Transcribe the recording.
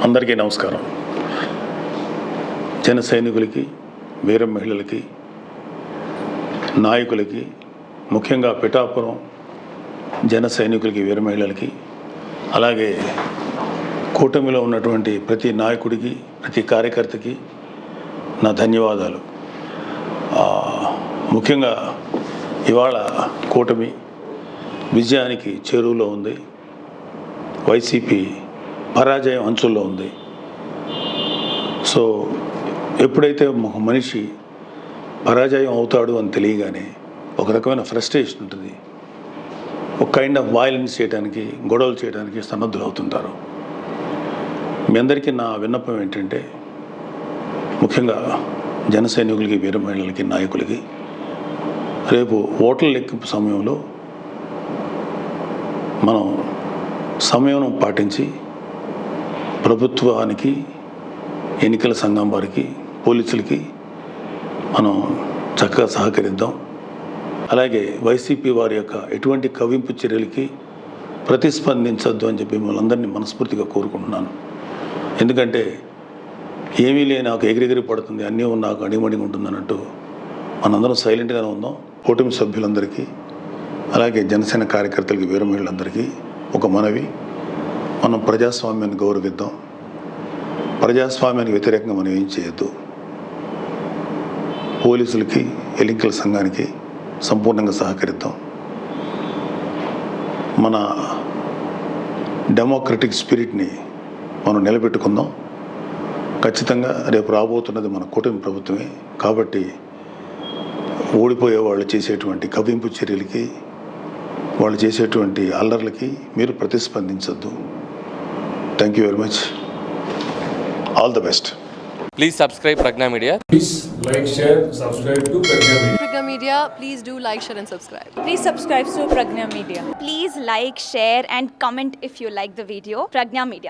అందరికీ నమస్కారం. జన సైనికులకి, వీర మహిళలకి, నాయకులకి, ముఖ్యంగా పిఠాపురం జన సైనికులకి, వీర మహిళలకి, అలాగే కూటమిలో ఉన్నటువంటి ప్రతి నాయకుడికి, ప్రతి కార్యకర్తకి నా ధన్యవాదాలు. ముఖ్యంగా ఇవాళ కూటమి విజయానికి చేరువలో ఉంది. వైసీపీ పరాజయం అంచుల్లో ఉంది. సో ఎప్పుడైతే ఒక మనిషి పరాజయం అవుతాడు అని తెలియగానే ఒక రకమైన ఫ్రస్ట్రేషన్ ఉంటుంది. ఒక కైండ్ ఆఫ్ వైలెన్స్ చేయడానికి, గొడవలు చేయడానికి సన్నద్ధులు అవుతుంటారు. మీ అందరికీ నా విన్నపం ఏంటంటే, ముఖ్యంగా జన సైనికులకి, వీర మహిళలకి, నాయకులకి రేపు ఓట్ల లెక్కింపు సమయంలో మనం సమయం పాటించి ప్రభుత్వానికి, ఎన్నికల సంఘం వారికి, పోలీసులకి మనం చక్కగా సహకరిద్దాం. అలాగే వైసీపీ వారి యొక్క ఎటువంటి కవ్వింపు చర్యలకి ప్రతిస్పందించద్దు అని చెప్పి మిమ్మల్ని అందరినీ మనస్ఫూర్తిగా కోరుకుంటున్నాను. ఎందుకంటే ఏమీ లేని నాకు ఎగిరెగిరి పడుతుంది, అన్నీ నాకు అడిమడిగా ఉంటుంది అన్నట్టు మనందరం సైలెంట్గానే ఉందాం. కూటమి సభ్యులందరికీ, అలాగే జనసేన కార్యకర్తలకి, వీర మహిళలందరికీ ఒక మనవి, మనం ప్రజాస్వామ్యాన్ని గౌరవిద్దాం. ప్రజాస్వామ్యానికి వ్యతిరేకంగా మనం ఏం చేయొద్దు. పోలీసులకి, ఎన్నికల సంఘానికి సంపూర్ణంగా సహకరిద్దాం. మన డెమోక్రటిక్ స్పిరిట్ని మనం నిలబెట్టుకుందాం. ఖచ్చితంగా రేపు రాబోతున్నది మన కూటమి ప్రభుత్వమే. కాబట్టి ఓడిపోయే వాళ్ళు చేసేటువంటి కవ్వింపు చర్యలకి, వాళ్ళు చేసేటువంటి అల్లర్లకి మీరు ప్రతిస్పందించద్దు. Thank you very much. All the best. Please subscribe Pragna Media. Please like, share, subscribe to Pragna Media. Pragna Media, please do like, share and subscribe. Please subscribe to Pragna Media. Please like, share and comment if you like the video. Pragna Media.